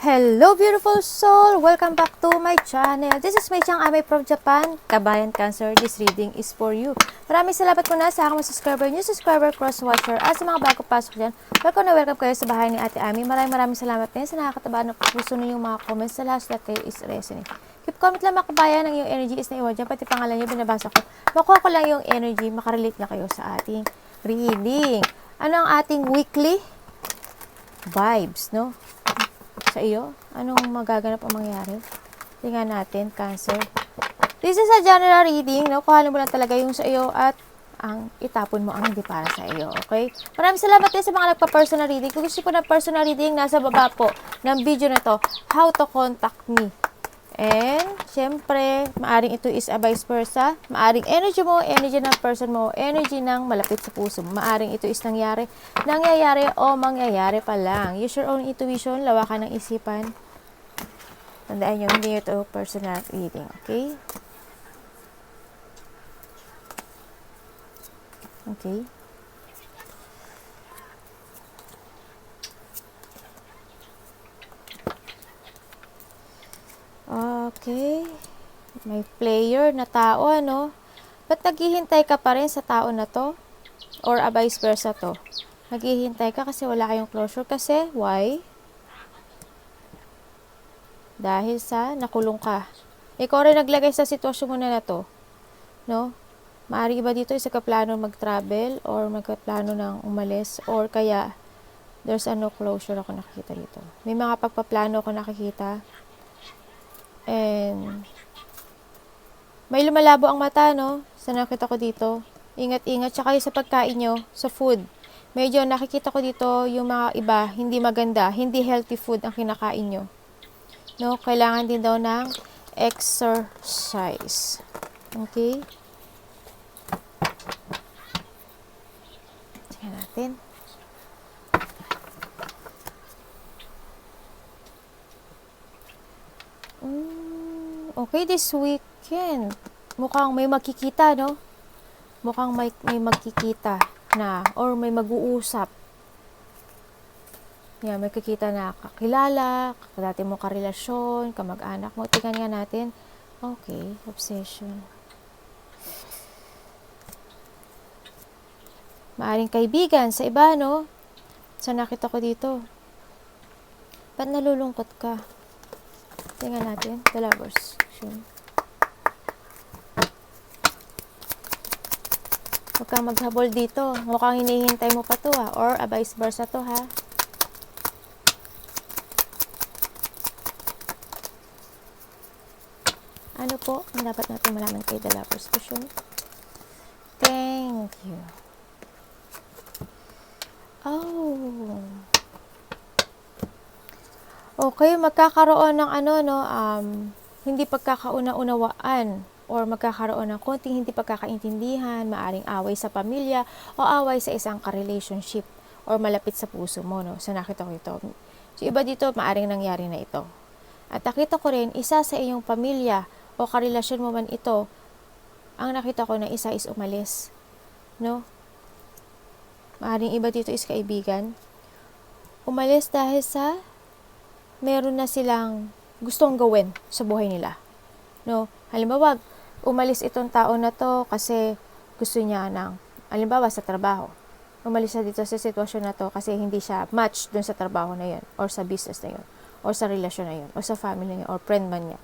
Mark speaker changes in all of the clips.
Speaker 1: Hello beautiful soul! Welcome back to my channel. This is May Chang Ame from Japan. Kabayan Cancer, this reading is for you. Maraming salamat muna sa aking subscriber, new subscriber, cross-watcher, at sa mga bago pasok dyan. Welcome kayo sa bahay ni Ate Ami. Maraming salamat din sa nakakataba ng puso ninyong mga comments sa lahat that kayo is resonate. Keep comment lang mga kabayan, ang yung energy is na iwan dyan, pati pangalan nyo binabasa ko. Makuha ko lang yung energy, makarelate na kayo sa ating reading. Ano ang ating weekly vibes, no? Sa iyo, anong magaganap ang mangyari? Tingnan natin, Cancer. This is a general reading, no? Kuhanin mo lang talaga yung sa iyo at ang itapon mo ang hindi para sa iyo, okay? Maraming salamat din sa mga nagpa-personal reading. Kung gusto ko na personal reading, nasa baba po ng video na to, how to contact me. And, syempre, maaring ito is a vice versa. Maaring energy mo, energy ng person mo, energy ng malapit sa puso mo. Maaring ito is nangyayari o mangyayari pa lang. Use your own intuition, lawakan ng isipan. Tandaan nyo, hindi ito personal reading, okay? Okay. Okay. May player na tao, ano? Ba't naghihintay ka pa rin sa tao na to? Or a vice versa to? Naghihintay ka kasi wala kayong closure. Kasi, why? Dahil sa nakulong ka. Ikaw rin naglagay sa sitwasyon mo na to. No? Maaaring iba dito isa kaplano mag-travel or magkaplano ng umalis or kaya there's no closure ako nakikita dito. May mga pagpaplano ako nakikita. And may lumalabo ang mata, no? Sa nakita ko dito. Ingat-ingat. Tsaka yung sa pagkain nyo, sa food. Medyo nakikita ko dito yung mga iba, hindi maganda, hindi healthy food ang kinakain nyo. No? Kailangan din daw ng exercise. Okay? Tingnan natin. Okay, this weekend, mukhang may makikita, no? Mukhang may magkikita na, or may mag-uusap. Yan, may kikita na kakilala, dati mo karelasyon, kamag-anak mo. Tingnan nga natin. Okay, obsession. Maaring kaibigan sa iba, no? Sa nakita ko dito. Ba't nalulungkot ka? Tingnan natin, the lovers. Huwag kang maghabol dito. Mukhang hinihintay mo pa to, ha? Or a vice versa to, ha? Ano po ang dapat natin malaman kay the lovers? Thank you. Oh. Okay, magkakaroon ng hindi pagkakauna-unawaan or magkakaroon ng konting hindi pagkakaintindihan, maaring away sa pamilya o away sa isang ka-relationship or malapit sa puso mo, no? So, nakita ko ito. So, iba dito, maaring nangyari na ito. At nakita ko rin, isa sa iyong pamilya o karelasyon mo man ito, ang nakita ko na isa is umalis, no? Maaring iba dito is kaibigan. Umalis dahil sa meron na silang gustong gawin sa buhay nila. No? Halimbawa, umalis itong tao na to kasi gusto niya ng, halimbawa sa trabaho. Umalis siya dito sa sitwasyon na to kasi hindi siya match dun sa trabaho na yun, or sa business na yun, or sa relasyon na yun, or sa family na yun, or friend man niya.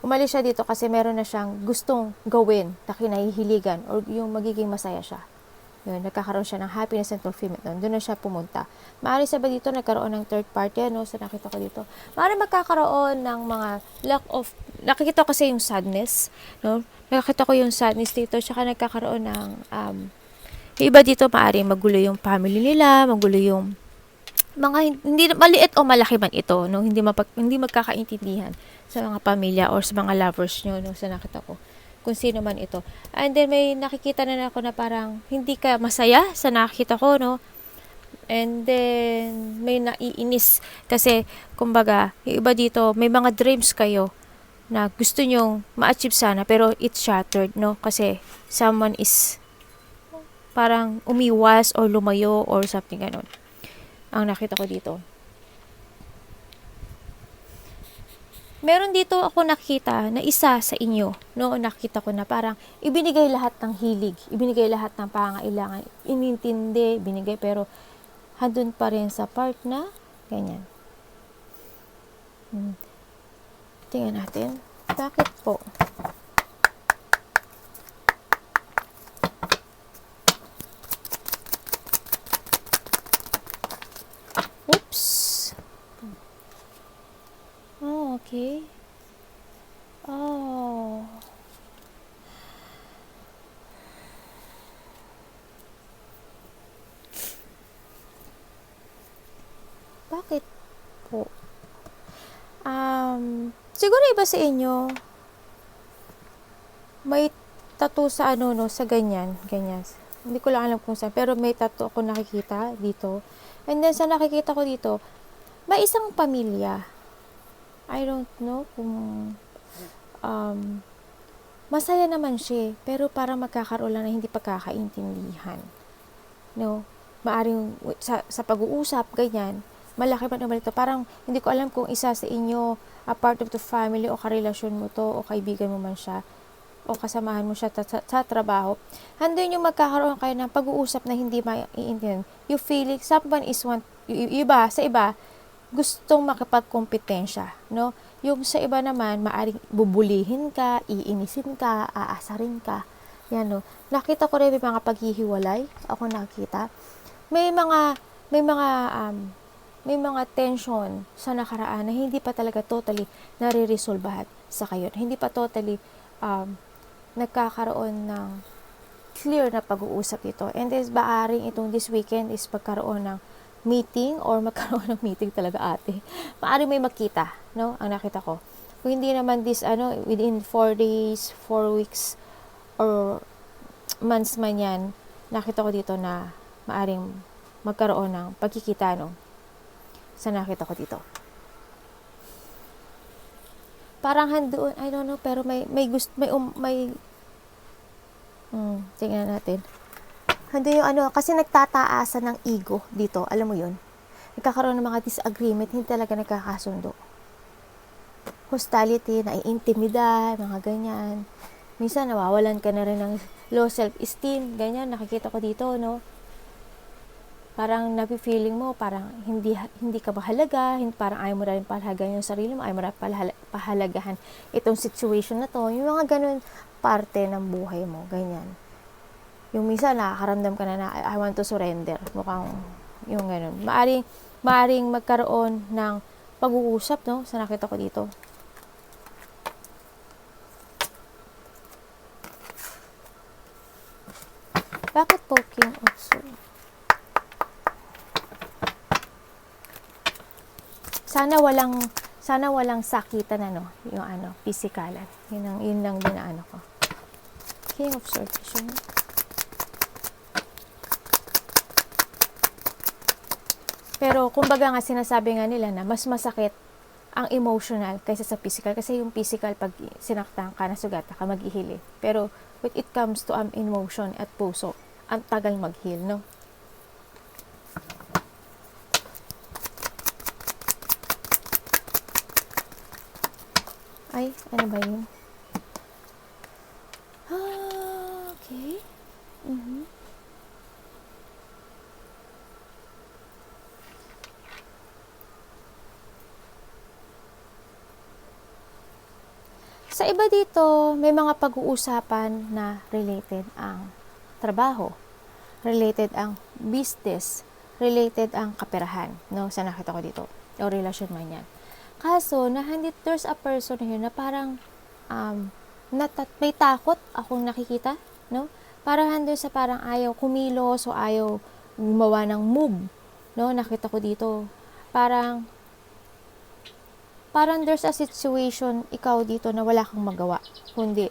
Speaker 1: Umalis siya dito kasi meron na siyang gustong gawin na kinahihiligan, or yung magiging masaya siya. Yun, nagkakaroon siya ng happiness and fulfillment doon. Doon na siya pumunta. Maaari sa ba dito nagkaroon ng third party, no? So, nakita ko dito. Maaari magkakaroon ng mga nakikita ko kasi yung sadness, no? Nakikita ko yung sadness dito, tsaka nagkakaroon ng, yung iba dito, maaari magulo yung family nila, magulo yung mga, hindi, maliit o malaki man ito, no? Hindi magkakaintindihan sa mga pamilya or sa mga lovers nyo, no? So, nakita ko kung sino man ito. And then, may nakikita na ako na parang hindi ka masaya sa nakikita ko, no? And then, may naiinis. Kasi, kumbaga, yung iba dito, may mga dreams kayo na gusto nyong ma-achieve sana, pero it's shattered, no? Kasi, someone is parang umiwas or lumayo or something ganon. Ang nakita ko dito. Meron dito ako nakita na isa sa inyo, no, nakita ko na parang ibinigay lahat ng hilig, ibinigay lahat ng pangangailangan, inintindi, binigay, pero handun pa rin sa part na ganyan. Tingnan natin. Bakit po? Oops. Oh, okay. Oh. Bakit po? Siguro iba sa inyo, may tattoo sa ano, no, sa ganyan. Hindi ko lang alam kung saan, pero may tattoo ako nakikita dito. And then, sa nakikita ko dito, may isang pamilya. I don't know kung masaya naman siya, pero parang magkakaroon lang na hindi pagkakaintindihan. No? Maaring sa pag-uusap, ganyan, malaki pa naman ito. Parang hindi ko alam kung isa sa inyo, a part of the family, o karelasyon mo to, o kaibigan mo man siya, o kasamahan mo siya sa trabaho. Handun yung magkakaroon kayo ng pag-uusap na hindi maiintindihan. You feel it, someone is sa iba, gustong makipagkompetensya, no? Yung sa iba naman, maaring bubulihin ka, iinisin ka, aasarin ka. Yan, no? Nakita ko rin may mga paghihiwalay. Ako nakita. May mga tension sa nakaraan na hindi pa talaga totally nare-resolbahan sa kayo. Hindi pa totally nagkakaroon ng clear na pag-uusap ito. And maaring this weekend is pagkaroon ng meeting or magkaroon ng meeting talaga ate. Maaring may makita, no? Ang nakita ko. Kung hindi naman within 4 days, 4 weeks, or months man yan, nakita ko dito na maaring magkaroon ng pagkikita, no? Sa nakita ko dito. Parang handoon, I don't know, pero tingnan natin. Hando yung kasi nagtataasan ng ego dito, alam mo yun? Nagkakaroon ng mga disagreement, hindi talaga nagkakasundo. Hostility, naiintimida, mga ganyan. Minsan, nawawalan ka na rin ng low self-esteem, ganyan, nakikita ko dito, no? Parang napi-feeling mo, parang hindi ka mahalaga, parang ayaw mo rin pahalagahan yung sarili mo, ayaw mo rin pahalagahan itong situation na to, yung mga ganun parte ng buhay mo, ganyan. Yung minsan nakakaramdam ka na I want to surrender. Mukhang yung ganun. Maaring magkaroon ng pag-uusap, no? Sa nakita ko dito. Bakit po King of Swords? Sana walang sakitan, ano, yung pisikalan. Yun lang din na ko. King of Swords, yun. Pero, kumbaga nga, sinasabi nga nila na mas masakit ang emotional kaysa sa physical. Kasi yung physical, pag sinaktan ka, nasugata ka, mag-ihili. Pero, when it comes to emotion at puso, ang tagal mag-heal, no? Ay, ano ba yun? Okay. Sa iba dito, may mga pag-uusapan na related ang trabaho, related ang business, related ang kaperahan, no? Sa nakita ko dito, o relasyon man yan. Kaso, there's a person here na parang may takot akong nakikita, no? Parang handun sa parang ayaw kumilos o ayaw gumawa ng move, no? Nakita ko dito. Parang there's a situation ikaw dito na wala kang magawa. Kundi,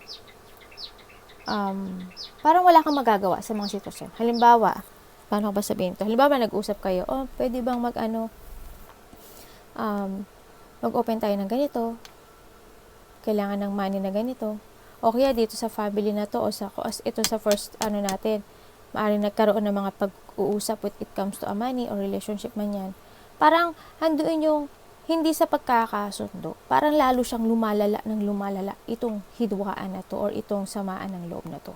Speaker 1: parang wala kang magagawa sa mga sitwasyon. Halimbawa, paano ko ba sabihin to? Halimbawa, nag-usap kayo, pwede bang mag-open tayo ng ganito? Kailangan ng money na ganito. O kaya dito sa family na to, ito sa first natin, maaaring nagkaroon ng mga pag-uusap when it comes to a money or relationship man yan. Parang, handuin yung hindi sa pagkakasundo, parang lalo siyang lumalala itong hidwaan na to or itong samaan ng loob na to.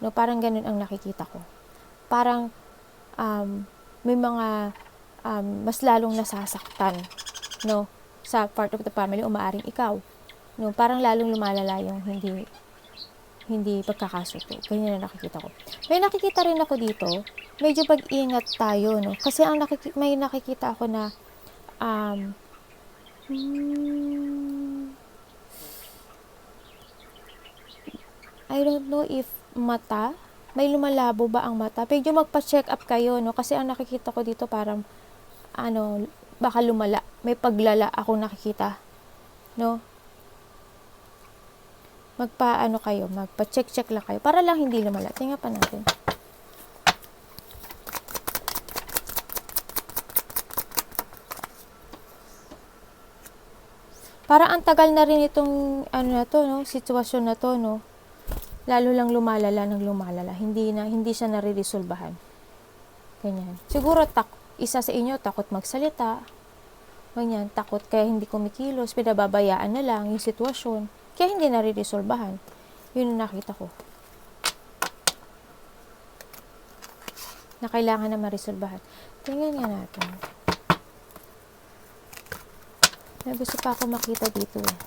Speaker 1: No, parang ganun ang nakikita ko. Parang may mga mas lalong nasasaktan, no, sa part of the family, o maaring ikaw. No, parang lalong lumalala yung hindi pagkakasundo. Ganyan na nakikita ko. May nakikita rin ako dito, medyo pag-ingat tayo, no, kasi may nakikita ako na I don't know if mata, may lumalabo ba ang mata? Medyo magpa-check up kayo, no? Kasi ang nakikita ko dito parang, baka lumala. May paglala akong nakikita, no? Magpa-check lang kayo. Para lang hindi lumala. Tingnan pa natin. Parang ang tagal na rin itong sitwasyon na to, no? Lalo lang lumalala. Hindi siya nare-resolbahan. Ganyan. Siguro isa sa inyo takot magsalita. Ganyan, takot kaya hindi kumikilos, pinababayaan na lang yung sitwasyon. Kaya hindi nare-resolbahan. Yun ang nakita ko. Na kailangan na ma-resolbahan. Tingnan nga natin. May gusto pa ako makita dito eh.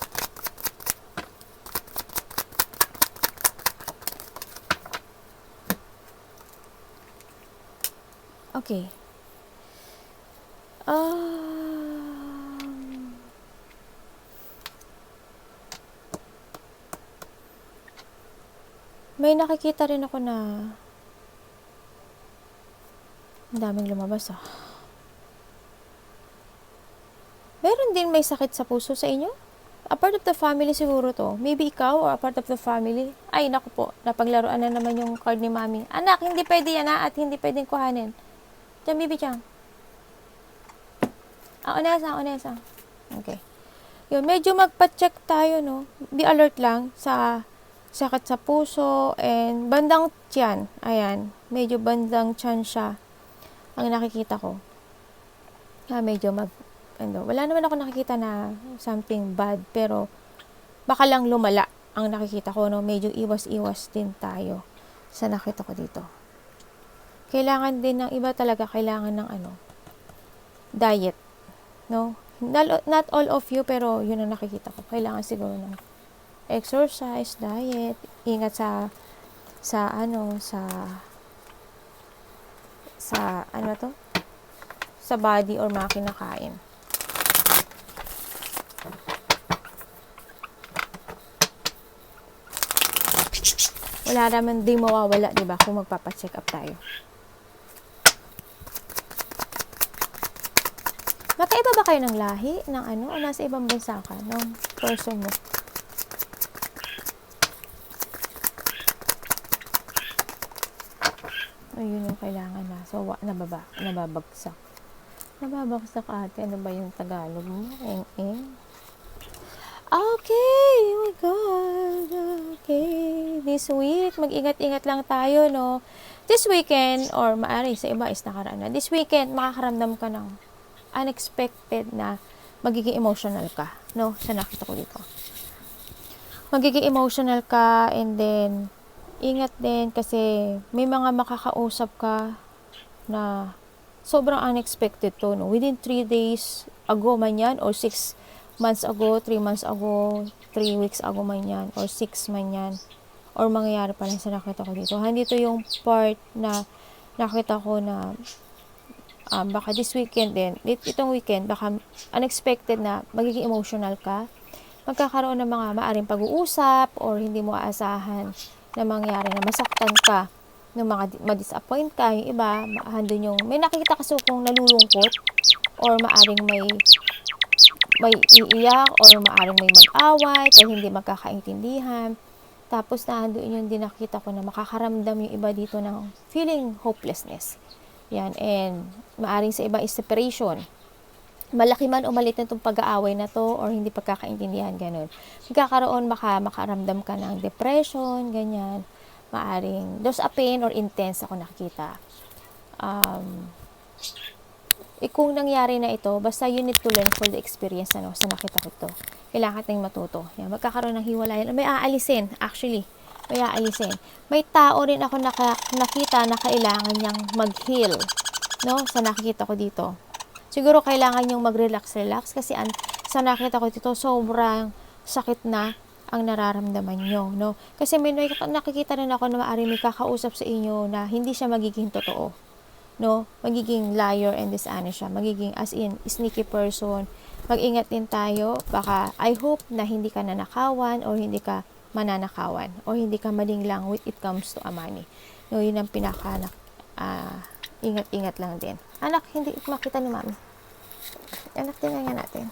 Speaker 1: Okay. May nakikita rin ako na ang daming lumabas Meron din may sakit sa puso sa inyo? A part of the family siguro to. Maybe ikaw or a part of the family. Ay, naku po. Napaglaruan na naman yung card ni mami. Anak, hindi pwede yan at hindi pwedeng kuhanin. Diyan, bibi, diyan. Onesa. Okay. Yun, medyo magpa-check tayo, no? Be alert lang sa sakit sa puso and bandang tiyan. Ayan. Medyo bandang tiyan siya. Ang nakikita ko. Medyo wala naman ako nakikita na something bad, pero baka lang lumala ang nakikita ko, no? Medyo iwas-iwas din tayo sa nakita ko dito. Kailangan din ng iba talaga, kailangan ng diet, no? Not all of you, pero yun ang nakikita ko. Kailangan siguro ng exercise, diet, ingat sa body or mga kinakain. Wala naman din mawawala, di ba, kung magpapacheck up tayo. Magkaiba ba kayo ng lahi? O nasa ibang bansa ka? Ng person mo? Ayun yung kailangan na. So, nababagsak. Nababagsak ate. Ano ba yung Tagalog mo? Okay, oh my God. Okay. This week, mag-ingat-ingat lang tayo, no? This weekend, or maari sa iba is nakaraan na. This weekend, makakaramdam ka ng unexpected na magiging emotional ka, no? Sa nakita ko dito. Magiging emotional ka, and then, ingat din kasi may mga makakausap ka na sobrang unexpected to, no? Within 3 days ago man yan, or 6 months ago, 3 months ago, 3 weeks ago man yan, or 6 man yan, or mangyayari pa lang sa nakita ko dito. Dito yung part na nakita ko na baka this weekend din, itong weekend, baka unexpected na magiging emotional ka, magkakaroon ng mga maaring pag-uusap, or hindi mo aasahan na mangyari na masaktan ka, ng mga ma-disappoint ka, yung iba, handun yung, may nakikita kasi kung nalulungkot, or maaring may iiyak, or maaring may mag-away, o hindi magkakaintindihan. Tapos nahandoon yung dinakita ko na makakaramdam yung iba dito ng feeling hopelessness. Yan, and maaring sa iba is separation. Malaki man o maliit na itong pag-aaway na to, or hindi pagkakaintindihan, ganun. Magkakaroon, makaramdam ka ng depression, ganyan. Maaring, there's a pain or intense ako nakikita. kung nangyari na ito, basta you need to learn for the experience na, no, sa nakita ko ito. Kailangan tayong matuto. Yan, magkakaroon ng hiwalayan. May aalisin, actually. May aalisin. May tao rin ako nakita na kailangan niyang mag-heal, no, sa nakikita ko dito. Siguro kailangan niyong mag-relax kasi sa nakita ko dito, sobrang sakit na ang nararamdaman nyo, no? Kasi may nakikita rin ako na maaaring may kakausap sa inyo na hindi siya magiging totoo, no? Magiging liar and dishonest siya. Magiging as in, sneaky person. Mag-ingat din tayo. Baka, I hope na hindi ka nanakawan or hindi ka mananakawan or hindi ka malinglang when it comes to money. No, yun ang ingat-ingat lang din. Anak, hindi makita ni mami. Anak, tingnan nga natin.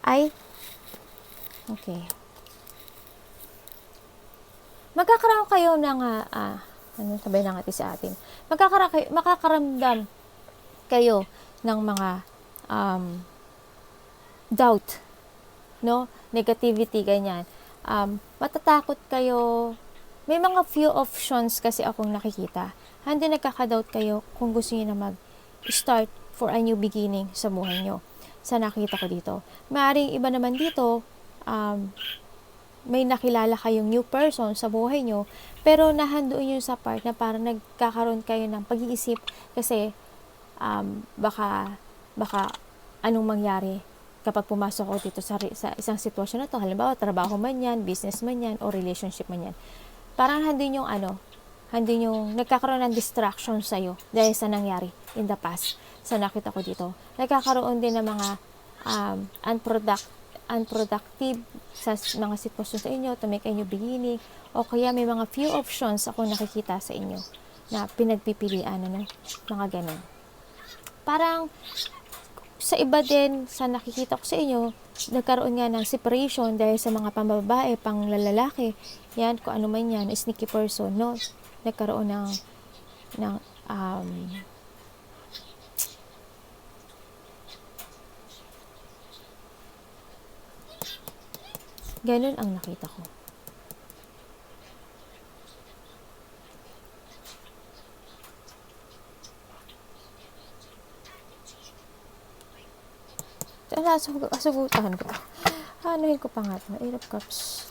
Speaker 1: Ay, okay. Magkakaroon kayo ng, sabay na natin sa atin. Makakaramdam kayo ng mga doubt, no? Negativity, ganyan. Matatakot kayo. May mga few options kasi akong nakikita. Hindi nagkaka-doubt kayo kung gusto niyo na mag-start for a new beginning sa buhay nyo. Sa nakita ko dito. Maaring iba naman dito, may nakilala kayong new person sa buhay nyo, pero nahandoon yun sa part na parang nagkakaroon kayo ng pag-iisip kasi baka anong mangyari kapag pumasok ko dito sa isang sitwasyon na to. Halimbawa, trabaho man yan, business man yan, o relationship man yan. Parang handin yung nagkakaroon ng distraction sa'yo dahil sa nangyari in the past. Sa nakita ko dito, nagkakaroon din ng mga unproductive sa mga sitwasyon sa inyo to make a new beginning, o kaya may mga few options ako nakikita sa inyo na pinagpipilian, mga ganun. Parang sa iba din, sa nakikita ko sa inyo, nagkaroon nga ng separation dahil sa mga pambabae, pang lalaki, yan, kung ano man yan, sneaky person, no? Nagkaroon ng ganun ang nakita ko. Asugutan ko. Anuhin ko pa nga ito. 8 of Cups.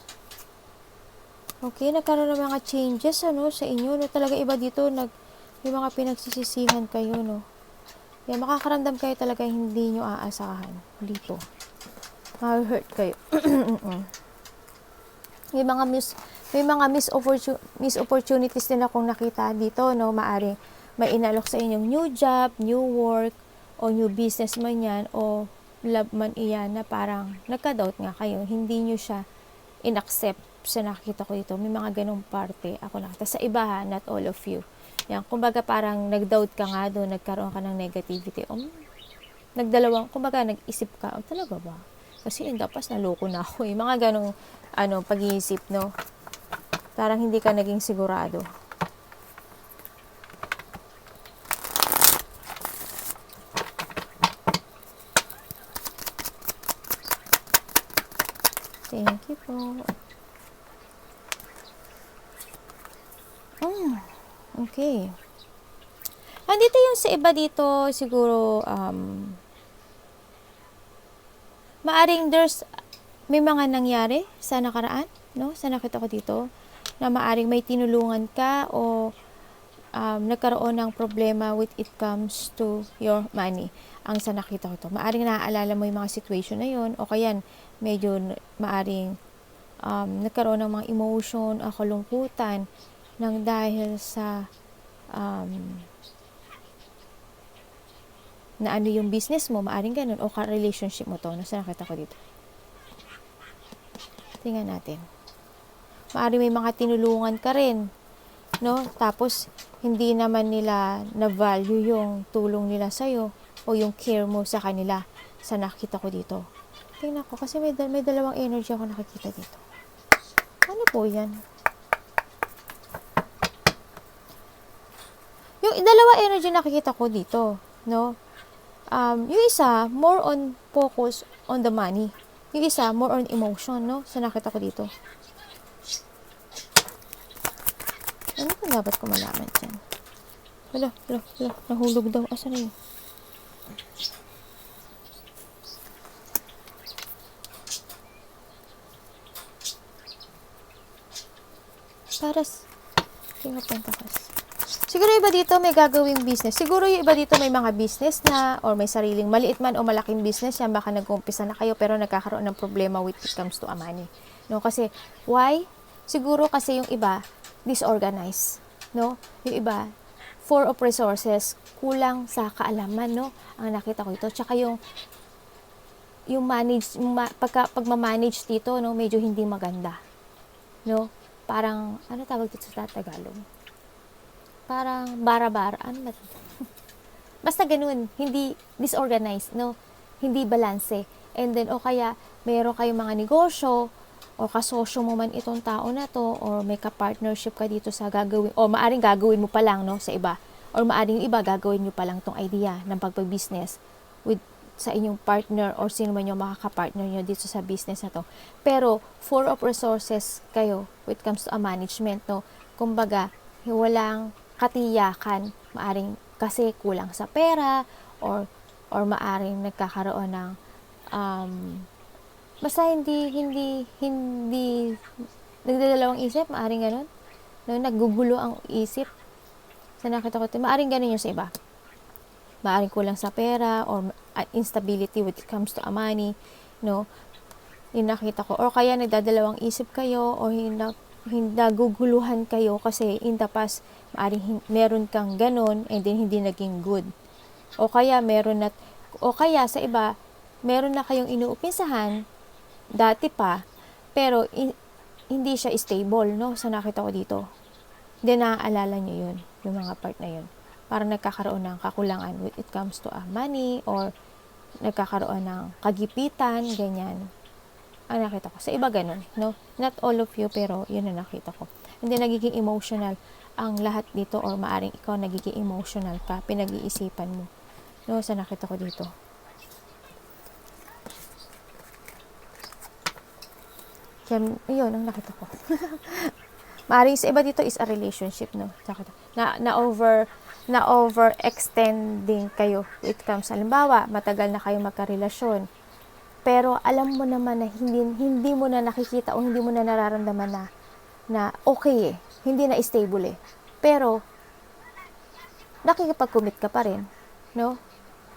Speaker 1: Okay, nagkaroon ng mga changes, sa inyo. No? Talaga iba dito, may mga pinagsisisihan kayo, no? Yan, makakaramdam kayo talaga hindi nyo aasahan dito. Ma-hurt kayo. May mga miss opportunities din akong nakita dito, no? Maaring may inalok sa inyong new job, new work, o new business man yan, o love man iyan, na parang nagka-doubt nga kayo. Hindi nyo siya in-accept sa nakita ko dito. May mga ganong parte ako nakita. Sa iba, not all of you. Yan, kumbaga parang nag-doubt ka nga doon, nagkaroon ka ng negativity. Kumbaga nag-isip ka, talaga ba? Kasi in the past, naloko na ako eh. Mga ganong pag-iisip, no? Parang hindi ka naging sigurado. Thank you po. Okay. Andito yung sa iba dito, siguro, maaring may mga nangyari sa nakaraan, no? Sa nakita ko dito, na maaring may tinulungan ka o nagkaroon ng problema with it comes to your money. Ang sa nakita ko to, maaring naaalala mo yung mga situation na yun, o kaya medyo maaring nagkaroon ng mga emotion o kalungkutan nang dahil sa na ano yung business mo, maaring ganun, o ka-relationship mo to, nasa nakita ko dito. Tingnan natin. Maaring may mga tinulungan ka rin, no? Tapos, hindi naman nila na-value yung tulong nila sa'yo o yung care mo sa kanila sa nakita ko dito. Tingnan ko, kasi may dalawang energy ako nakikita dito. Ano po yan? Yung dalawa energy nakikita ko dito, no? Yung isa, more on focus on the money. Yung isa, more on emotion, no? So, nakita ko dito. Ano pa dapat ko malaman dyan? Hala, nahulog daw. Asan na yun? King of Pentacles. Siguro iba dito may gagawing business. Siguro yung iba dito may mga business na or may sariling maliit man o malaking business yan. Baka nag-umpisa na kayo pero nagkakaroon ng problema with it comes to money. No? Kasi, why? Siguro kasi yung iba, disorganized. No? Yung iba, four of resources, kulang sa kaalaman, no? Ang nakita ko ito. Tsaka yung pagma-manage dito, no, medyo hindi maganda. No? Parang, ano tawag dito sa Tagalog? Parang bara-bara. Ano ba? Basta ganun. Hindi disorganized, no? Hindi balanse. And then, o kaya, meron kayong mga negosyo, o kasosyo mo man itong tao na to, or may ka-partnership ka dito sa gagawin, o maaring gagawin mo pa lang, no, sa iba. Or maaring iba, gagawin nyo pa lang tong idea ng pagpag-business with sa inyong partner or sino man yung makaka-partner nyo dito sa business na to. Pero, four of resources kayo when it comes to a management, no? Kumbaga, walang katiyakan. Maaring kasi kulang sa pera or maaring nagkakaroon ng basta hindi nagdadalawang isip, maaring ganun. No, naggugulo ang isip. Sa nakita ko, maaring ganun yung sa iba. Maaring kulang sa pera or instability when it comes to money, no? Yung nakita ko. Or kaya nagdadalawang isip kayo or naguguluhan kayo kasi in the past, maaring meron kang ganun and then hindi naging good. O kaya sa iba, meron na kayong inuupisahan dati pa, pero hindi siya stable, no? Sa nakita ko dito. Hindi naaalala nyo yun, yung mga part na yun. Parang nagkakaroon ng kakulangan when it comes to money or nagkakaroon ng kagipitan, ganyan. Ang nakita ko. Sa iba ganun, no? Not all of you, pero yun ang nakita ko. Hindi nagiging emotional ang lahat dito or maaring ikaw nagiging emotional ka, pinag-iisipan mo. No, sa nakita ko dito. Kaya, yun ang nakita ko. Maaring sa iba dito is a relationship, no? Na overextending kayo. It comes, halimbawa, matagal na kayo magkarelasyon. Pero alam mo naman na hindi mo na nakikita o hindi mo na nararamdaman na okay eh. Hindi na stable eh. Pero, nakikipag-commit ka pa rin. No?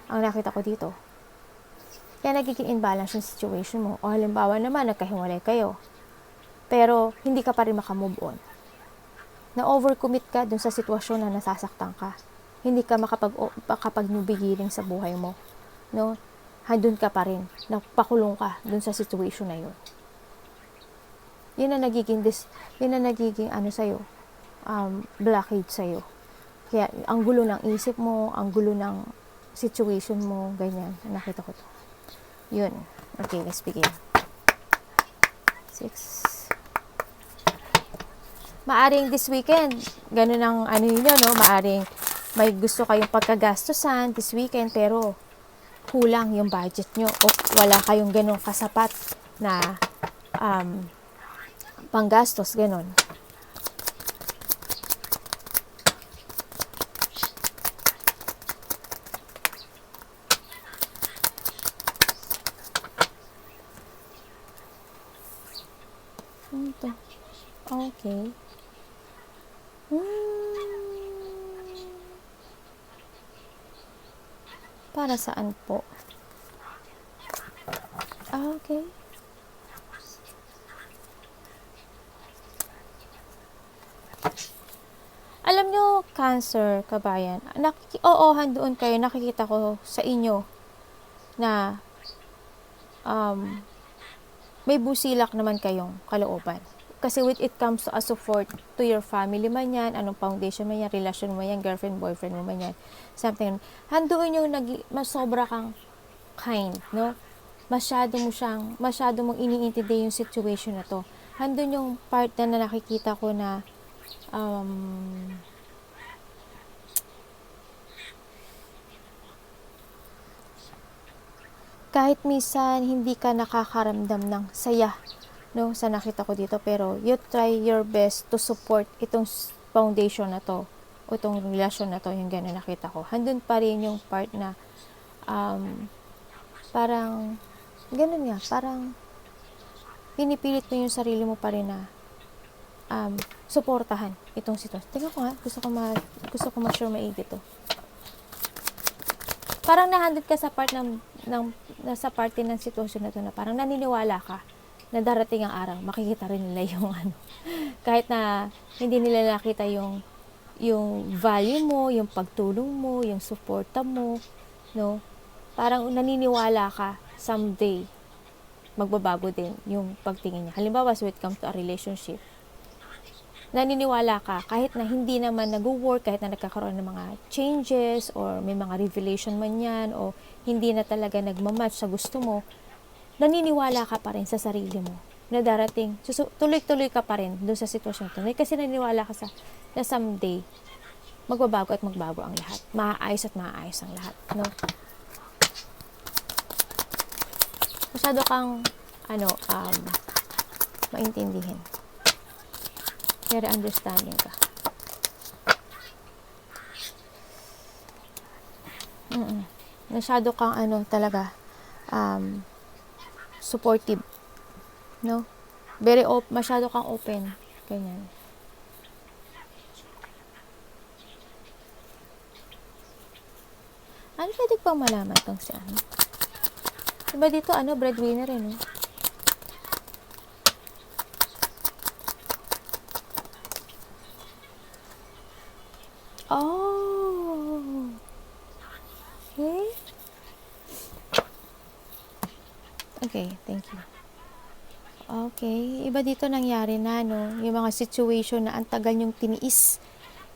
Speaker 1: Ang nakita ko dito. Kaya nagiging imbalance yung situation mo. O halimbawa naman, nagkahiwalay kayo. Pero, hindi ka pa rin makamove on. Na-overcommit ka dun sa sitwasyon na nasasaktan ka. Hindi ka makapag-nubigiling sa buhay mo. No? Handun ka pa rin. Napakulong ka dun sa situation na yun. Yun na nagiging sa'yo, blockade sa'yo. Kaya, ang gulo ng isip mo, ang gulo ng situation mo, ganyan. Nakita ko to. Yun. Okay, let's begin. 6. Maaring this weekend, ganun ang yun, no? Maaring may gusto kayong pagkagastusan this weekend, pero kulang yung budget nyo o wala kayong ganun kasapat na panggastos, ganun. Ito. Okay. Para saan po? Okay. Alam nyo, Cancer, kabayan, doon kayo, nakikita ko sa inyo na may busilak naman kayong kalooban. Kasi when it comes to a support to your family man yan, anong foundation man yan, relasyon mo yan, girlfriend, boyfriend mo man yan, something, handoon yung masobra kang kind, no? Masyado mong iniintindi yung situation na to. Handun yung part na nakikita ko na kahit minsan hindi ka nakakaramdam ng saya, no, sa nakita ko dito, pero you try your best to support itong foundation na to o itong relasyon na to, yung gano'n nakita ko. Handun pa rin yung part na parang gano'n nga, parang pinipilit mo yung sarili mo pa rin na suportahan itong sitwasyon. Tingnan ko nga, gusto ko ma-sure maigi to. Parang nahandod ka sa part nasa parte ng sitwasyon na to na parang naniniwala ka na darating ang araw, makikita rin nila yung kahit na hindi nila nakita yung value mo, yung pagtulong mo, yung suporta mo, no? Parang naniniwala ka someday magbabago din yung pagtingin niya. Halimbawa, when it comes to a relationship, naniniwala ka kahit na hindi naman nag-work, kahit na nagkakaroon ng mga changes or may mga revelation man yan o hindi na talaga nagmamatch sa gusto mo, naniniwala ka pa rin sa sarili mo na darating, tuloy-tuloy ka pa rin doon sa sitwasyon to. Kasi naniniwala ka na someday magbabago at magbago ang lahat. Maaayos at maaayos ang lahat, no? Masyado kang maintindihin. Very understanding ka. Masyado kang talaga supportive, no? Masyado kang open, ganyan. Ano pwede pang malaman tong si ano? Diba dito breadwinner no? Oh. Okay. Okay, thank you. Okay, iba dito nangyari na, no? Yung mga situation na ang tagal nyong tiniis,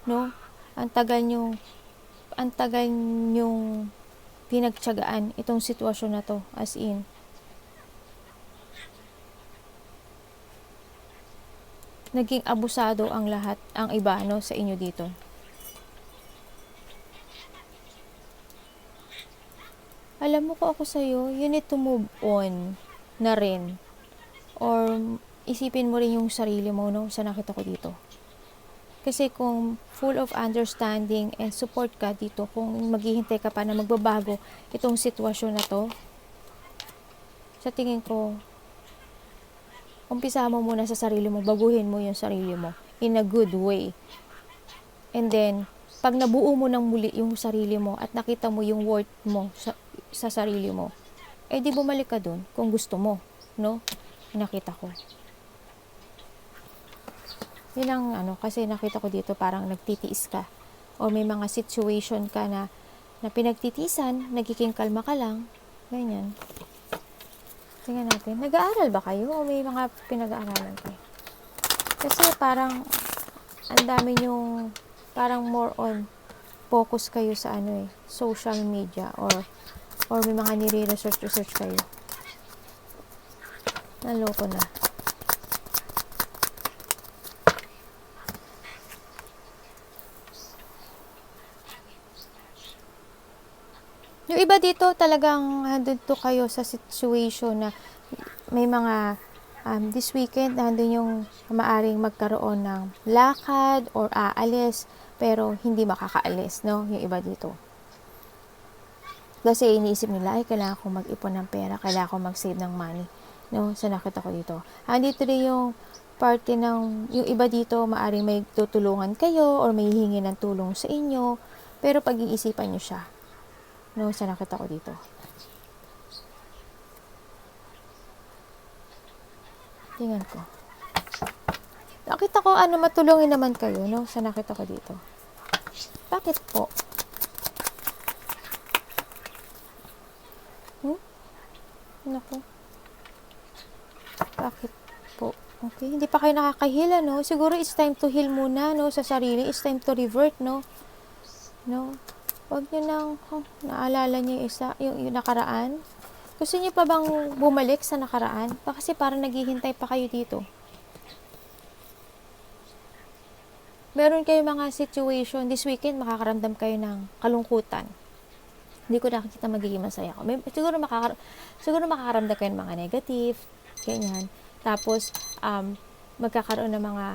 Speaker 1: no? Ang tagal nyong pinagtiyagaan itong sitwasyon na to, as in. Naging abusado ang lahat, ang iba, no, sa inyo dito. Alam mo ko ako sa'yo, you need to move on na rin. Or isipin mo rin yung sarili mo, no, sa nakita ko dito. Kasi kung full of understanding and support ka dito, kung maghihintay ka pa na magbabago itong sitwasyon na to, sa tingin ko, umpisa mo muna sa sarili mo, baguhin mo yung sarili mo in a good way. And then, pag nabuo mo ng muli yung sarili mo at nakita mo yung worth mo sa sarili mo, di bumalik ka dun kung gusto mo, no? Nakita ko. Yun ang kasi nakita ko dito parang nagtitiis ka o may mga situation ka na pinagtitiisan, nagiging kalma ka lang, ganyan. Tingnan natin, nag-aaral ba kayo o may mga pinag-aaralan kayo? Kasi parang ang dami yung parang more on focus kayo sa social media or may mga nire-research kayo. Naloko na. Yung iba dito talagang handun to kayo sa situation na may mga this weekend handun yung maaring magkaroon ng lakad or aalis pero hindi makakaalis, no? Yung iba dito. Kasi iniisip nila, kailangan kong mag-ipon ng pera, kailangan kong mag-save ng money, no? So nakita ko dito. Andito rin yung parte ng yung iba dito maaring may tutulungan kayo or may hihingi ng tulong sa inyo, pero pag-iisipan nyo siya. No, sa nakita ko dito. Tingnan ko. Nakita ko matulungin naman kayo, no? Sa nakita ko dito. Bakit po? Naku. Bakit po? Okay, hindi pa kayo nakakahila, no? Siguro it's time to heal muna, no? Sa sarili, it's time to revert, no? No? Huwag nyo nang, naalala nyo yung nakaraan. Gusto nyo pa bang bumalik sa nakaraan? Kasi parang naghihintay pa kayo dito. Meron kayo mga situation, this weekend makakaramdam kayo ng kalungkutan. Hindi ko nakikita magiging masaya ako. Siguro makakaramdam kayo ng mga negative, ganyan. Tapos, magkakaroon ng mga,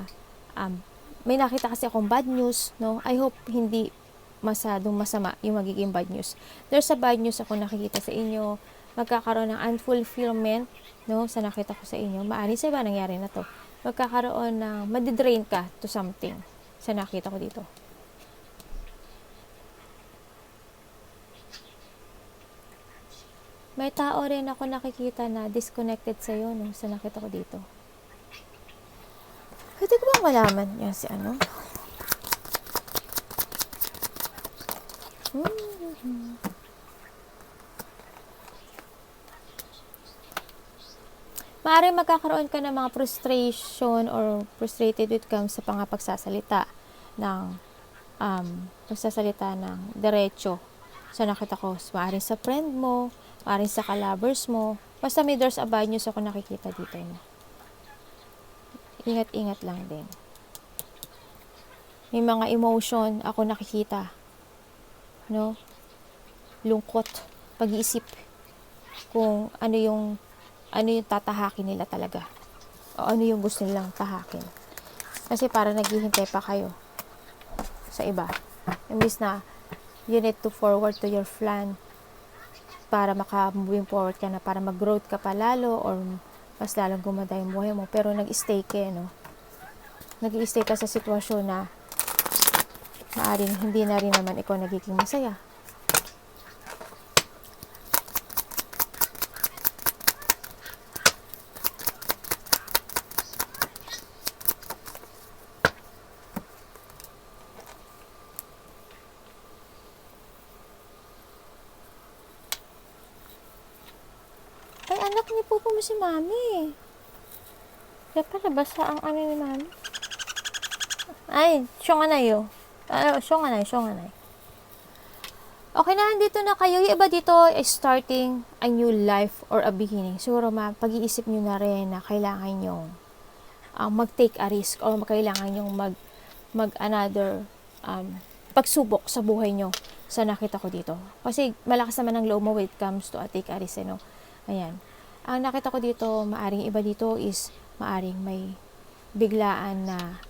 Speaker 1: may nakita kasi akong bad news, no? I hope hindi masadong masama yung magiging bad news. There's a bad news ako nakikita sa inyo. Magkakaroon ng unfulfillment, no? Sa nakita ko sa inyo. Maaari sa iba nangyari na to. Magkakaroon ng, madidrain ka to something sa nakita ko dito. May tao rin ako nakikita na disconnected sa'yo, no? Sa nakita ko dito. Pwede ko bang malaman yan si ano? Maaaring magkakaroon ka ng mga frustration or frustrated with comes sa pagsasalita ng diretso. So nakita ko, maaaring sa friend mo, maaaring sa kalabers mo, basta may there's a bad news ako nakikita dito. No? Ingat-ingat lang din. May mga emotion ako nakikita. No? Lungkot, pag-iisip kung ano yung tatahakin nila talaga. O ano yung gusto nilang tahakin. Kasi para naghihintay pa kayo sa iba. Imbis na you need to forward to your plan para maka-moving forward ka na, para mag-growth ka pa lalo or mas lalong gumanda yung buhay mo. Pero nag-stay ka, no? Nag-stay ka sa sitwasyon na maaaring hindi na rin naman ikaw nagiging masaya. Ay, anak niyo po si Mami. Kaya pala, basta ang ano ni Mami. Ay, siya nga na yun. Siya nga na. Okay na, dito na kayo. Yung iba dito is starting a new life or a beginning. Siguro pag-iisip nyo na rin na kailangan nyo mag-take a risk or kailangan nyo mag-another pagsubok sa buhay nyo sa nakita ko dito. Kasi malakas naman ang loob mo when it comes to a take a risk. No? Ayan. Ang nakita ko dito, maaring iba dito is maaring may biglaan na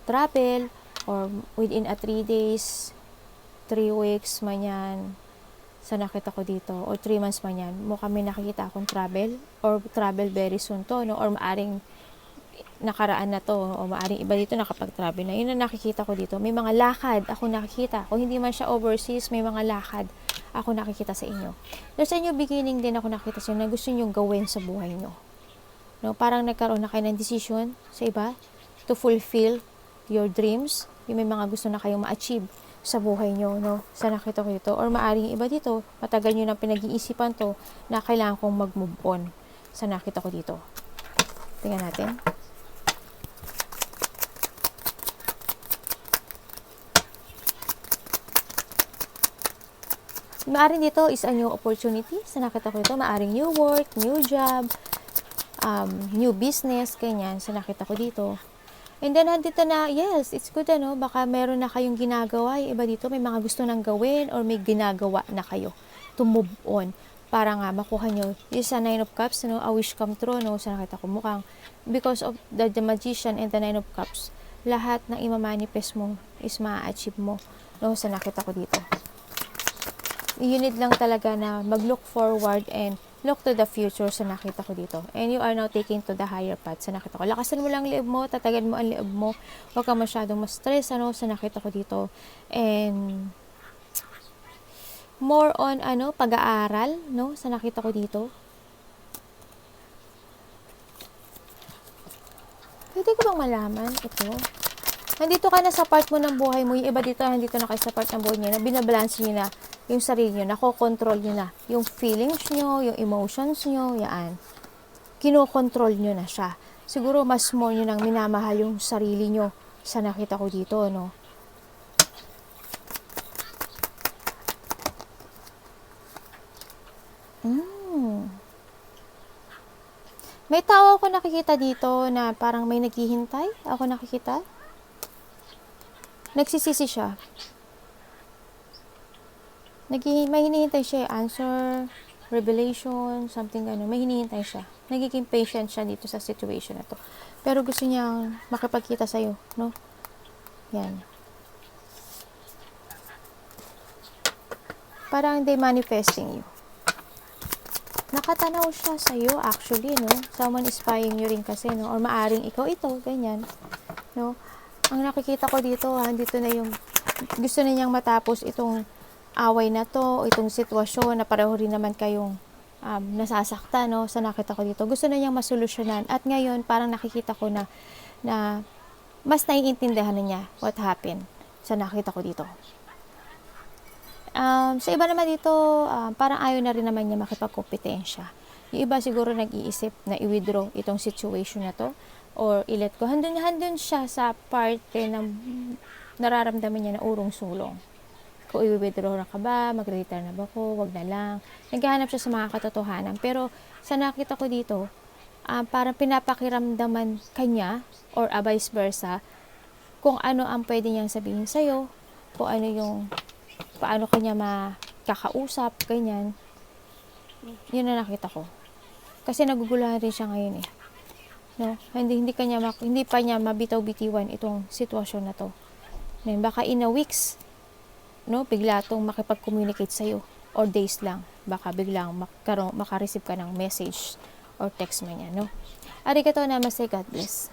Speaker 1: travel or within 3 days, 3 weeks man yan sa nakita ko dito or 3 months man yan. Mukhang may nakikita akong travel or travel very soon to, no? Or maaring nakaraan na to o maaring iba dito nakapag-travel na. Yun ang nakikita ko dito. May mga lakad ako nakikita. Kung hindi man siya overseas, may mga lakad ako nakikita sa inyo. There's a new beginning din ako nakita sa inyo na gusto nyo gawin sa buhay nyo. No? Parang nagkaroon na kayo ng decision sa iba to fulfill your dreams. Yung may mga gusto na kayong ma-achieve sa buhay nyo, no? Sa nakita ko dito. Or maaring iba dito, matagal nyo nang pinag-iisipan to na kailangan kong mag-move on sa nakita ko dito. Tingnan natin. Maaring dito is a new opportunity sa nakita ko ito. Maaring new work, new job, new business, ganyan sa nakita ko dito. And then, dito na, yes, it's good, ano, baka meron na kayong ginagawa. Yung iba dito, may mga gusto nang gawin or may ginagawa na kayo to move on para nga makuha nyo. Yung sa 9 of Cups, no, a wish come true, no, sa nakita ko mukhang because of the Magician and the 9 of Cups, lahat na imamanifest mo is ma-achieve mo, no, sa nakita ko dito. You need lang talaga na mag-look forward and look to the future sa nakita ko dito. And you are now taking to the higher path sa nakita ko. Lakasan mo lang liib mo, tatagan mo ang liib mo. Huwag ka masyadong ma-stress, ano, sa nakita ko dito. And more on, pag-aaral, no, sa nakita ko dito. Pwede ko bang malaman ito? Nandito ka na sa part mo ng buhay mo. Yung iba dito, nandito na kayo sa part ng buhay niya na binabalance niyo na yung sarili nyo, nakokontrol nyo na. Yung feelings nyo, yung emotions nyo, yan. Kinokontrol nyo na siya. Siguro mas more nyo nang minamahal yung sarili nyo sa nakita ko dito, no? May tao ako nakikita dito na parang may naghihintay. Ako nakikita. Nagsisisi siya. May hinihintay siya answer, revelation, something gano'n. May hinihintay siya. Nagiging patient siya dito sa situation na to. Pero gusto niyang makipagkita sa'yo, no? Yan. Parang they manifesting you. Nakatanaw siya sa'yo actually, no? Someone is spying you rin kasi, no? Or maaring ikaw ito, ganyan. No? Ang nakikita ko dito, dito na yung gusto na niyang matapos itong away na to, itong sitwasyon na pareho rin naman kayong nasasakta, no? Sa nakita ko dito. Gusto na niyang masolusyonan. At ngayon, parang nakikita ko na mas naiintindihan na niya what happened sa nakita ko dito. Sa iba naman dito, parang ayaw na rin naman niya makipagkompetensya. Yung iba siguro nag-iisip na i-withdraw itong situation na to or i-let go. Handun siya sa parte ng nararamdaman niya na urong-sulong. Kung i-withdraw na ka ba, mag-retire na ba ko, wag na lang. Naghahanap siya sa mga katotohanan. Pero sa nakita ko dito, parang pinapakiramdaman kanya or vice versa kung ano ang pwede niyang sabihin sa'yo, kung ano yung paano kanya makakausap, ganyan. Yun na nakita ko. Kasi naguguluhan rin siya ngayon eh. No? Hindi pa niya mabitaw-bitiwan itong sitwasyon na to. Then, baka in a weeks, no, bigla tong makipag-communicate sa'yo. Or days lang. Baka biglang makareceive ka ng message or text man niya, no? Arigatou namaste, God bless.